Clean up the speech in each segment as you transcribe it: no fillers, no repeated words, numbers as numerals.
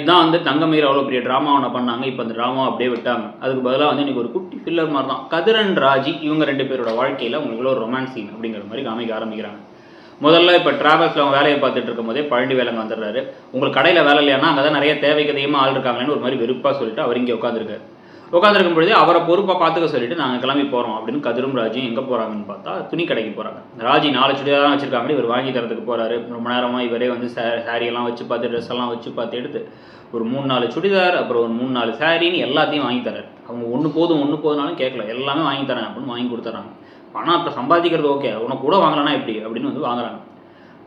இதுதான் வந்து தங்கமயில் அவ்வளோ பெரிய ட்ராமா ஒன்று பண்ணாங்க. இப்போ அந்த ட்ராமா அப்படியே விட்டாங்க. அதுக்கு பதிலாக வந்து இன்றைக்கி ஒரு குட்டி ஃபில்லர் மாதிரி தான். கதிர் அண்ட் ராஜி இவங்க 2 பேரோட வாழ்க்கையில் உங்களுக்கு ஒரு ரொமான்ஸ் சீன் அப்படிங்கிற மாதிரி காமிக்க ஆரம்பிக்கிறாங்க. முதல்ல இப்போ டிராவல்ஸில் அவங்க வேலையை பார்த்துட்டு இருக்கும் போதே பழனி வேலைங்க வந்துடுறாரு. உங்களுக்கு கடையில் வேலை இல்லையானா அங்கே தான் நிறைய தேவைக்கு அதிகமாக ஆள் இருக்காங்களேன்னு ஒரு மாதிரி வெறுப்பாக சொல்லிட்டு அவர் இங்கே உட்காந்துருக்காரு. உட்காந்துருக்கும் பொழுதே அவரை பொறுப்பாக பார்த்துக்க சொல்லிட்டு நாங்கள் கிளம்பி போகிறோம் அப்படின்னு கதிரும் ராஜியும் எங்கே போகிறாங்கன்னு பார்த்தா துணி கடைக்கு போகிறாங்க. ராஜி 4 சுடிதார் தான் வச்சிருக்காங்க. இவர் வாங்கி தரத்துக்கு போகிறாரு. ரொம்ப நேரமாக இவரே வந்து சாரியெல்லாம் வச்சு பார்த்து ட்ரெஸ் எல்லாம் வச்சு பார்த்து எடுத்து ஒரு 3-4 சுடிதார் அப்புறம் ஒரு 3-4 சாரின்னு எல்லாத்தையும் வாங்கி தராரு. அவங்க ஒன்று போதுனாலும் கேட்கல, எல்லாமே வாங்கி தரேன் அப்படின்னு வாங்கி கொடுத்துறாங்க. பணம் இப்போ சம்பாதிக்கிறது ஓகே, உனக்கு கூட வாங்கலன்னா எப்படி அப்படின்னு வந்து வாங்குறாங்க.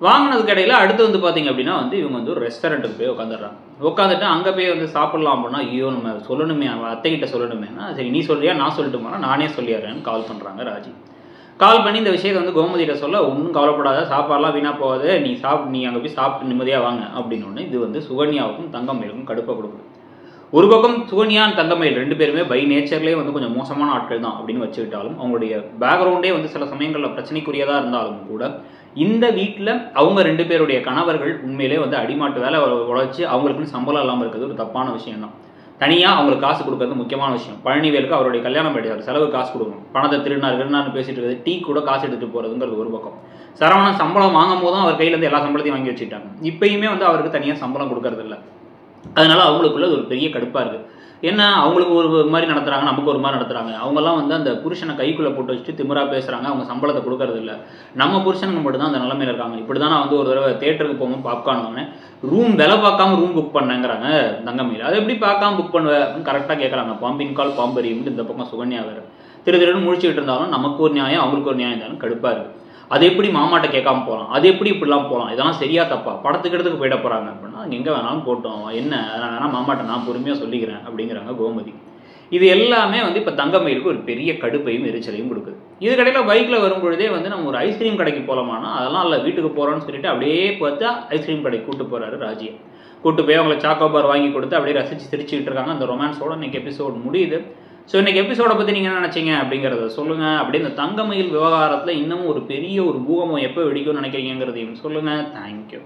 வாங்கினதுக்கு இடையில அடுத்து வந்து பார்த்தீங்க அப்படின்னா வந்து இவங்க வந்து ஒரு ரெஸ்டாரண்ட்டுக்கு போய் உட்காந்துடுறாங்க. உட்காந்துட்டு அங்கே போய் வந்து சாப்பிட்லாம் அப்படின்னா ஐயோ நம்ம சொல்லணுமே, அவன் அத்தைக்கிட்ட சொல்லணுமேனா சரி நீ சொல்றியா நான் சொல்லட்டுமா, நானே சொல்லிடுறேன்னு கால் பண்ணுறாங்க ராஜி. கால் பண்ணி இந்த விஷயத்தை வந்து கோமதியிட்ட சொல்ல ஒன்றும் கவலைப்படாத, சாப்பாடுலாம் வீணாக போகாது, நீ அங்கே போய் சாப்பிட்டு நிம்மதியாக வாங்க அப்படின்னு. இது வந்து சுகன்யாவுக்கும் தங்கமயிலுக்கும் கடுப்பை கொடுக்குது. ஒரு பக்கம் சுகன்யா தங்கமயில் 2 பேருமே பை நேச்சர்லேயே வந்து கொஞ்சம் மோசமான ஆட்கள் தான் அப்படின்னு வச்சுக்கிட்டாலும் அவங்களுடைய பேக்ரவுண்டே வந்து சில சமயங்களில் பிரச்சனைக்குரியதாக இருந்தாலும் கூட இந்த வீட்டில் அவங்க 2 பேருடைய கணவர்கள் உண்மையிலே வந்து அடிமாட்டு வேலை உழைச்சி அவங்களுக்குன்னு சம்பளம் இல்லாமல் இருக்கிறது ஒரு தப்பான விஷயம் தான். தனியாக அவங்களுக்கு காசு கொடுக்கறது முக்கியமான விஷயம். பழனிவேலுக்கு அவருடைய கல்யாணம் பண்ணிட்டார், செலவு காசு கொடுக்கணும். பணத்தை திருநார்னு பேசிட்டு இருக்கிறது, டீ கூட காசு எடுத்துகிட்டு போகிறதுங்கிறது ஒரு பக்கம். சரவணன் சம்பளம் வாங்கும் போதும் அவர் கையிலேருந்து எல்லா சம்பளத்தையும் வாங்கி வச்சுட்டாங்க. இப்பயுமே வந்து அவருக்கு தனியாக சம்பளம் கொடுக்கறது இல்லை. அதனால அவங்களுக்குள்ள ஒரு பெரிய கடுப்பாக இருக்குது. என்ன அவங்களுக்கு ஒரு மாதிரி நடத்துகிறாங்க, நமக்கு ஒரு மாதிரி நடத்துகிறாங்க. அவங்கெல்லாம் வந்து அந்த புருஷனை கைக்குள்ளே போட்டு வச்சுட்டு திமிரா பேசுகிறாங்க. அவங்க சம்பளத்தை கொடுக்கறது இல்லை. நம்ம புருஷனுக்கு மட்டும்தான் அந்த நிலைமையில் இருக்காங்க. இப்படி தான் நான் வந்து ஒரு தடவை தேட்டருக்கு போகும்போது பாப்கார்ன் வாங்கினேன், ரூம் விலை பார்க்காம ரூம் புக் பண்ணேங்கிறாங்க தங்கமயில். அதை எப்படி பார்க்காம புக் பண்ணுவேன் அப்படின்னு கரெக்டாக கேட்குறாங்க. பாம்பின் கால் பாம்பரியும் இந்த பக்கம் சுகன்யா வேறு திருன்னு முழிச்சுக்கிட்டு இருந்தாலும் நமக்கு ஒரு நியாயம் அவங்களுக்கு ஒரு நியாயம் இருந்தாலும் கடுப்பாக இருக்குது. அது எப்படி மாமாட்ட கேட்காம போகலாம், அது எப்படி இப்படிலாம் போகலாம், இதெல்லாம் சரியா தப்பா, படத்துக்கு இடத்துக்கு போயிட போகிறாங்க அப்படின்னா எங்கே வேணாலும் போட்டோம், என்ன அதனால் வேணால் மாமாட்ட நான் பொறுமையாக சொல்லிக்கிறேன் அப்படிங்கிறாங்க கோமதி. இது எல்லாமே வந்து இப்போ தங்கமயிலுக்கு ஒரு பெரிய கடுப்பையும் எரிச்சலையும் கொடுக்குது. இது கடையில் பைக்கில் வரும்பொழுதே வந்து நம்ம ஒரு ஐஸ்கிரீம் கடைக்கு போகலாமானா அதெல்லாம் இல்லை, வீட்டுக்கு போகிறோன்னு சொல்லிட்டு அப்படியே பார்த்தா ஐஸ்கிரீம் கடைக்கு கூப்பிட்டு போகிறாரு ராஜியை. கூப்பிட்டு போய் அவங்களை சாக்கோபார் வாங்கி கொடுத்து அப்படியே ரசித்து சிரிச்சுக்கிட்டு இருக்காங்க. அந்த ரொமான்ஸோட இன்னைக்கு எபிசோட் முடியுது. ஸோ இன்றைக்கி எபிசோடை பற்றி நீங்கள் என்ன நினச்சிங்க அப்படிங்கிறத சொல்லுங்கள். அப்படியே இந்த தங்கமயில் விவகாரத்தில் இன்னமும் ஒரு பெரிய ஒரு பூகம்பம் எப்போ வெடிக்கும்னு நினைக்கிறீங்கிறதையும் சொல்லுங்கள். தேங்க்யூ.